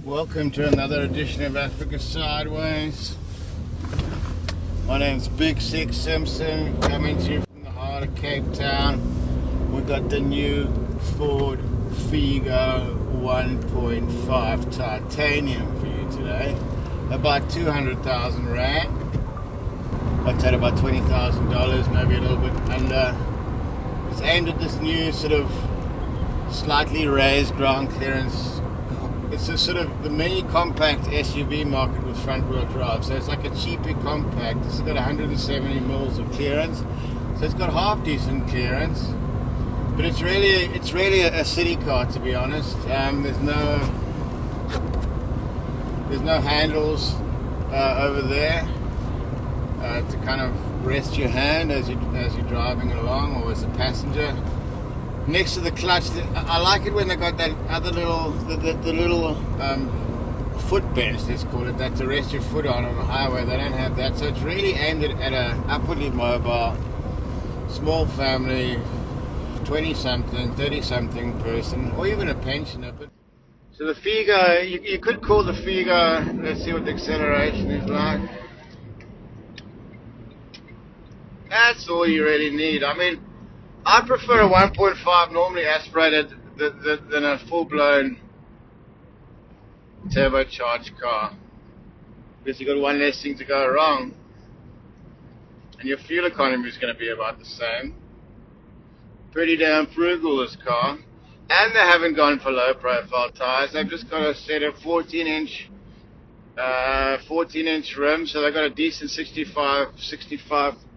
Welcome to another edition of Africa Sideways. My name's Big Six Simpson, coming to you from the heart of Cape Town. We've got the new Ford Figo 1.5 titanium for you today. About 200,000 Rand. That's at about $20,000, maybe a little bit under. It's aimed at this new sort of slightly raised ground clearance. It's a sort of the mini compact SUV market with front wheel drive. So it's like a cheaper compact. This has got 170 mils of clearance. So it's got half decent clearance. But it's really a city car, to be honest. There's no handles over there to kind of rest your hand as you're driving along, or as a passenger. Next to the clutch, I like it when they got that other little foot bench, let's call it that, to rest your foot on the highway. They don't have that, so it's really aimed at a upwardly mobile, small family, 20-something, 30-something person, or even a pensioner. But so the Figo, you could call the Figo. Let's see what the acceleration is like. That's all you really need. I mean, I prefer a 1.5 normally aspirated than a full-blown turbocharged car, because you've got one less thing to go wrong, and your fuel economy is going to be about the same. Pretty damn frugal, this car. And they haven't gone for low-profile tires. They've just got a set of 14-inch rims, so they've got a decent 65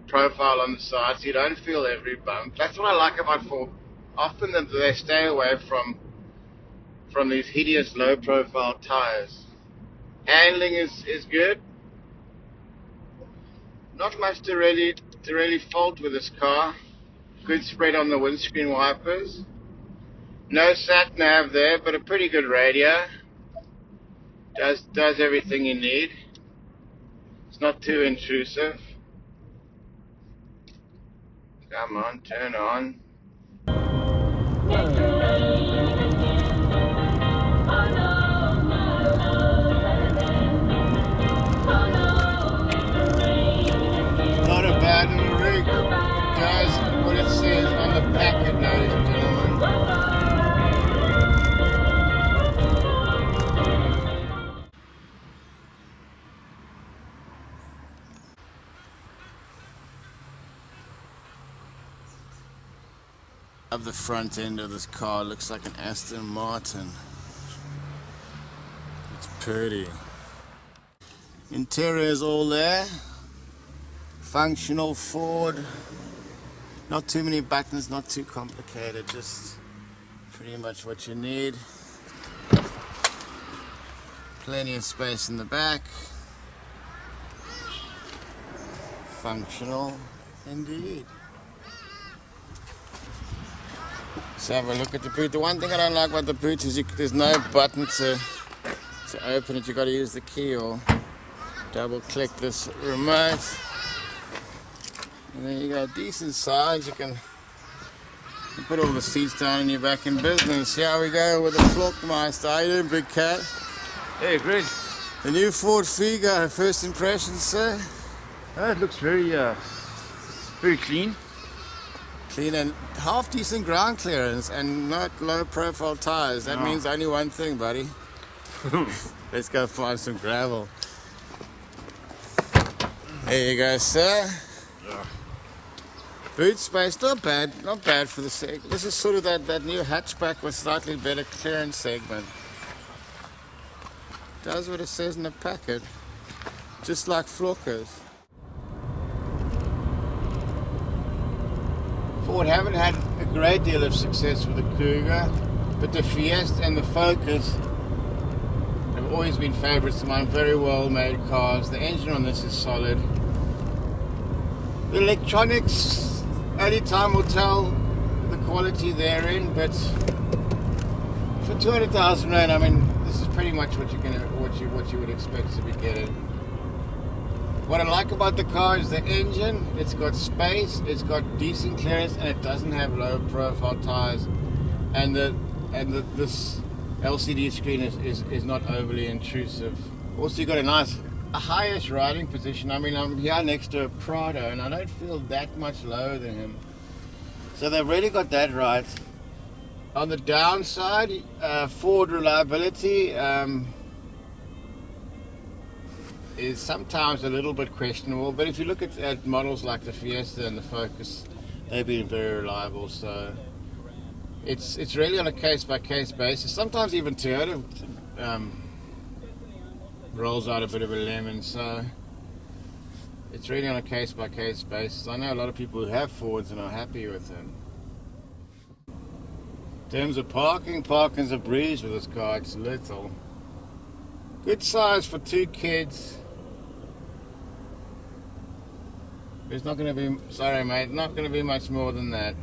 profile on the side, so you don't feel every bump. That's what I like about Ford. Often they stay away from these hideous low profile tires. Handling is good. Not much to really fault with this car. Good spread on the windscreen wipers. No sat nav there, but a pretty good radio. Does everything you need. It's not too intrusive. Come on, turn on. Not a bad little rig. Does what it says on the packet, ladies and gentlemen. Of the front end of this car, looks like an Aston Martin. It's pretty. Interior is all there. Functional Ford. Not too many buttons, not too complicated, just pretty much what you need. Plenty of space in the back. Functional indeed. Let's have a look at the boot. The one thing I don't like about the boot is there's no button to open it. You've got to use the key or double click this remote. And then you got a decent size. You can put all the seats down and you're back in business. Here we go with the Flockmeister. How you doing, big cat? Hey, great. The new Ford Figo. First impressions, sir? It looks very clean. Clean and half decent ground clearance and not low profile tires. That means only one thing, buddy. Let's go find some gravel. There you go, sir. Yeah. Boot space, not bad for the seg. This is sort of that new hatchback with slightly better clearance segment. Does what it says in the packet, just like Flockers. Ford haven't had a great deal of success with the Cougar, but the Fiesta and the Focus have always been favourites of mine. Very well made cars. The engine on this is solid. The electronics, only time will tell the quality therein, but for 200,000 Rand, I mean, this is pretty much what you would expect to be getting. What I like about the car is the engine. It's got space, it's got decent clearance, and it doesn't have low profile tires. And this LCD screen is not overly intrusive. Also, you got a highish riding position. I mean, I'm here next to a Prado, and I don't feel that much lower than him. So they've really got that right. On the downside, Ford reliability is sometimes a little bit questionable, but if you look at models like the Fiesta and the Focus, they've been very reliable. So it's really on a case-by-case basis. Sometimes even Toyota rolls out a bit of a lemon, so it's really on a case-by-case basis. I know a lot of people who have Fords and are happy with them. In terms of parking's a breeze with this car. It's little. Good size for 2 kids. There's not going to be, sorry mate, not going to be much more than that.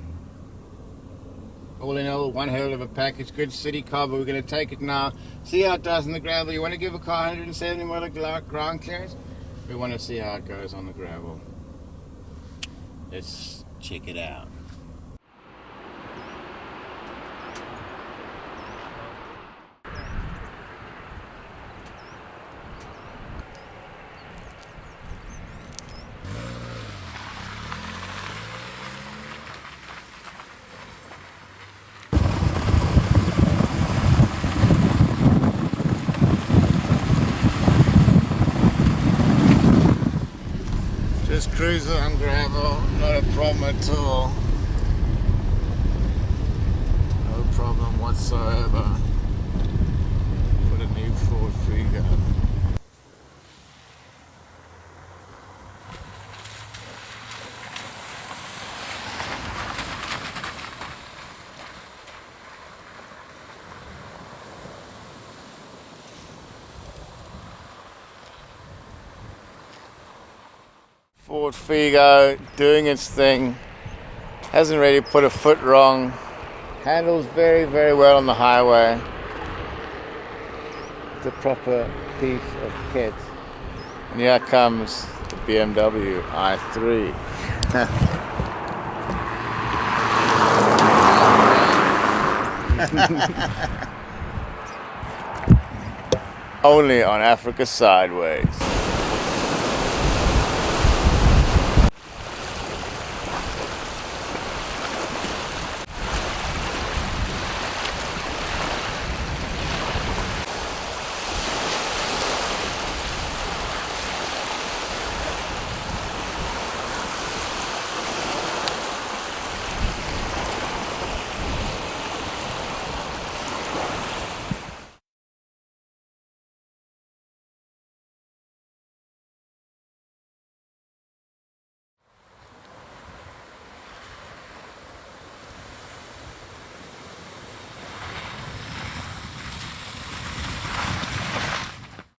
All in all, one hell of a package. Good city car, but we're going to take it now. See how it does in the gravel. You want to give a car 170 mile ground clearance? We want to see how it goes on the gravel. Let's check it out. Just cruising on gravel, not a problem at all. No problem whatsoever for the new Ford Figo. Ford Figo doing its thing, hasn't really put a foot wrong, handles very, very well on the highway. It's a proper piece of kit. And here comes the BMW i3. Only on Africa Sideways.